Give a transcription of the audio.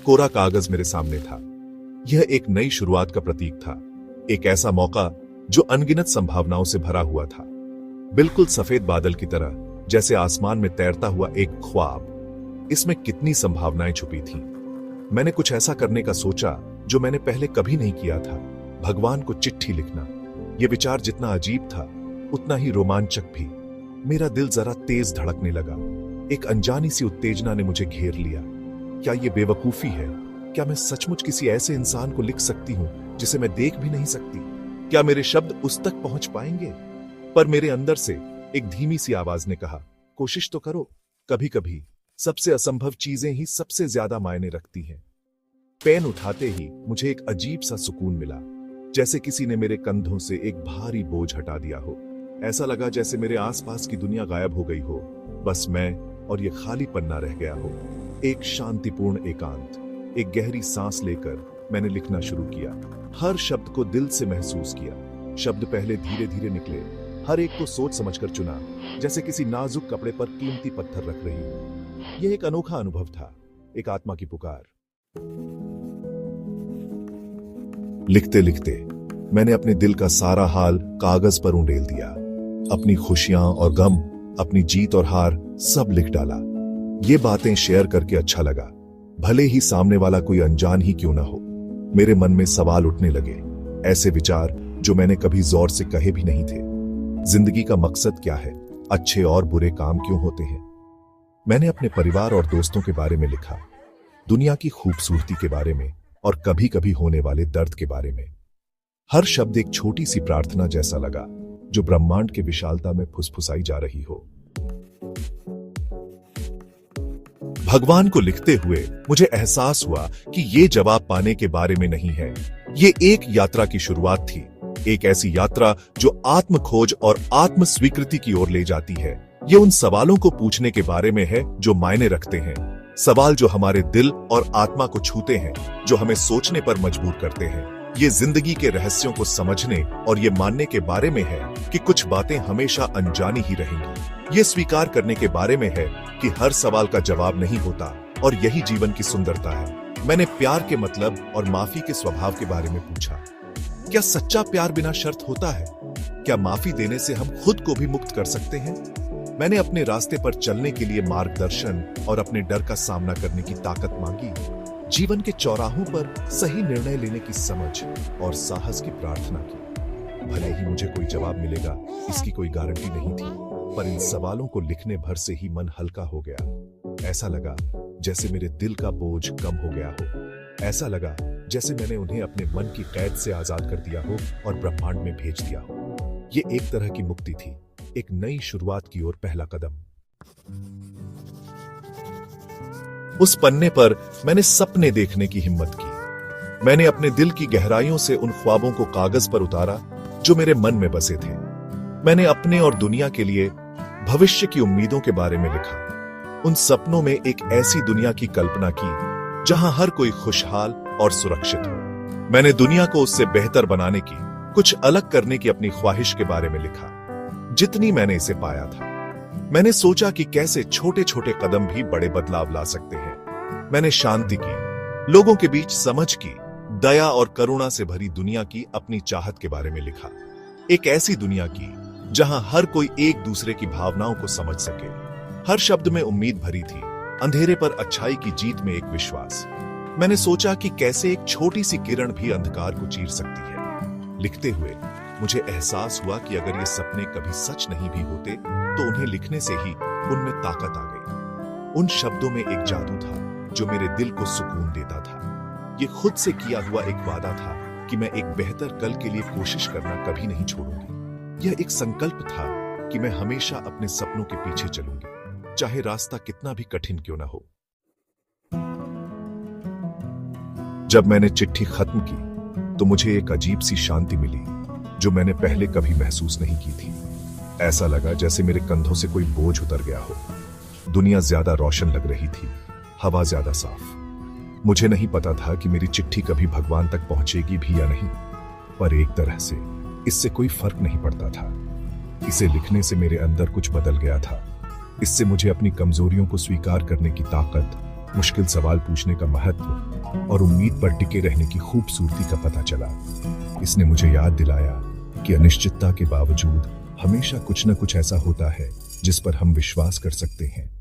कोरा कागज मेरे सामने था। यह एक नई शुरुआत का प्रतीक था, एक ऐसा मौका जो अनगिनत संभावनाओं से भरा हुआ था, बिल्कुल सफेद बादल की तरह, जैसे आसमान में तैरता हुआ एक ख्वाब। इसमें कितनी संभावनाएं छुपी थीं। मैंने कुछ ऐसा करने का सोचा जो मैंने पहले कभी नहीं किया था, भगवान को चिट्ठी लिखना। यह विचार जितना अजीब था उतना ही रोमांचक भी। मेरा दिल जरा तेज धड़कने लगा। एक अनजानी सी उत्तेजना ने मुझे घेर लिया। क्या यह बेवकूफी है? क्या मैं सचमुच किसी ऐसे इंसान को लिख सकती हूं जिसे मैं देख भी नहीं सकती? क्या मेरे शब्द उस तक पहुंच पाएंगे? पर मेरे अंदर से एक धीमी सी आवाज ने कहा, कोशिश तो करो। कभी कभी सबसे असंभव चीजें ही सबसे ज्यादा मायने रखती हैं। पेन उठाते ही मुझे एक अजीब सा सुकून मिला, जैसे किसी ने मेरे कंधों से एक भारी बोझ हटा दिया हो। ऐसा लगा जैसे मेरे आसपास की दुनिया गायब हो गई हो, बस मैं और ये खाली पन्ना रह गया हो। एक शांतिपूर्ण एकांत। एक गहरी सांस लेकर मैंने लिखना शुरू किया। हर शब्द को दिल से महसूस किया। शब्द पहले धीरे धीरे निकले, हर एक को सोच समझकर चुना, जैसे किसी नाजुक कपड़े पर कीमती पत्थर रख रही हूं। यह एक अनोखा अनुभव था, एक आत्मा की पुकार। लिखते लिखते मैंने अपने दिल का सारा हाल कागज पर उंडेल दिया। अपनी खुशियां और गम, अपनी जीत और हार सब लिख डाला। ये बातें शेयर करके अच्छा लगा, भले ही सामने वाला कोई अनजान ही क्यों ना हो। मेरे मन में सवाल उठने लगे, ऐसे विचार जो मैंने कभी जोर से कहे भी नहीं थे। जिंदगी का मकसद क्या है? अच्छे और बुरे काम क्यों होते हैं? मैंने अपने परिवार और दोस्तों के बारे में लिखा, दुनिया की खूबसूरती के बारे में और कभी कभी होने वाले दर्द के बारे में। हर शब्द एक छोटी सी प्रार्थना जैसा लगा, जो ब्रह्मांड के विशालता में फुसफुसाई जा रही हो। भगवान को लिखते हुए मुझे एहसास हुआ कि ये जवाब पाने के बारे में नहीं है। ये एक यात्रा की शुरुआत थी, एक ऐसी यात्रा जो आत्म खोज और आत्म स्वीकृति की ओर ले जाती है। ये उन सवालों को पूछने के बारे में है जो मायने रखते हैं, सवाल जो हमारे दिल और आत्मा को छूते हैं, जो हमें सोचने पर मजबूर करते हैं। ये जिंदगी के रहस्यों को समझने और ये मानने के बारे में है कि कुछ बातें हमेशा अनजानी ही रहेंगी। ये स्वीकार करने के बारे में है कि हर सवाल का जवाब नहीं होता, और यही जीवन की सुंदरता है। मैंने प्यार के मतलब और माफी के स्वभाव के बारे में पूछा। क्या सच्चा प्यार बिना शर्त होता है? क्या माफी देने से हम खुद को भी मुक्त कर सकते हैं? मैंने अपने रास्ते पर चलने के लिए मार्गदर्शन और अपने डर का सामना करने की ताकत मांगी। जीवन के चौराहों पर सही निर्णय लेने की समझ और साहस की प्रार्थना की। भले ही मुझे कोई जवाब मिलेगा, इसकी कोई गारंटी नहीं थी, पर इन सवालों को लिखने भर से ही मन हल्का हो गया। ऐसा लगा जैसे मेरे दिल का बोझ कम हो गया हो। ऐसा लगा जैसे मैंने उन्हें अपने मन की कैद से आजाद कर दिया हो और ब्रह्मांड में भेज दिया हो। ये एक तरह की मुक्ति थी, एक नई शुरुआत की ओर पहला कदम। उस पन्ने पर मैंने सपने देखने की हिम्मत की। मैंने अपने दिल की गहराइयों से उन ख्वाबों को कागज पर उतारा जो मेरे मन में बसे थे। मैंने अपने और दुनिया के लिए भविष्य की उम्मीदों के बारे में लिखा। उन सपनों में एक ऐसी दुनिया की कल्पना की जहां हर कोई खुशहाल और सुरक्षित हो। मैंने दुनिया को उससे बेहतर बनाने की, कुछ अलग करने की अपनी ख्वाहिश के बारे में लिखा, जितनी मैंने इसे पाया था। मैंने सोचा कि कैसे छोटे छोटे कदम भी बड़े बदलाव ला सकते हैं। मैंने शांति की, लोगों के बीच समझ की, दया और करुणा से भरी दुनिया की अपनी चाहत के बारे में लिखा। एक ऐसी दुनिया की जहां हर कोई एक दूसरे की भावनाओं को समझ सके। हर शब्द में उम्मीद भरी थी, अंधेरे पर अच्छाई की जीत में एक विश्वास। मैंने सोचा कि कैसे एक छोटी सी किरण भी अंधकार को चीर सकती है। लिखते हुए मुझे एहसास हुआ कि अगर ये सपने कभी सच नहीं भी होते तो उन्हें लिखने से ही उनमें ताकत आ गई। उन शब्दों में एक जादू था जो मेरे दिल को सुकून देता था। ये खुद से किया हुआ एक वादा था कि मैं एक बेहतर कल के लिए कोशिश करना कभी नहीं छोड़ूंगी। यह एक संकल्प था कि मैं हमेशा अपने सपनों के पीछे चलूंगी, चाहे रास्ता कितना भी कठिन क्यों ना हो। जब मैंने चिट्ठी खत्म की तो मुझे एक अजीब सी शांति मिली जो मैंने पहले कभी महसूस नहीं की थी। ऐसा लगा जैसे मेरे कंधों से कोई बोझ उतर गया हो। दुनिया ज्यादा रोशन लग रही थी, हवा ज्यादा साफ। मुझे नहीं पता था कि मेरी चिट्ठी कभी भगवान तक पहुंचेगी भी या नहीं, पर एक तरह से इससे कोई फर्क नहीं पड़ता था। इसे लिखने से मेरे अंदर कुछ बदल गया था। इससे मुझे अपनी कमजोरियों को स्वीकार करने की ताकत मुश्किल सवाल पूछने का महत्व और उम्मीद पर टिके रहने की खूबसूरती का पता चला। इसने मुझे याद दिलाया कि अनिश्चितता के बावजूद हमेशा कुछ न कुछ ऐसा होता है जिस पर हम विश्वास कर सकते हैं।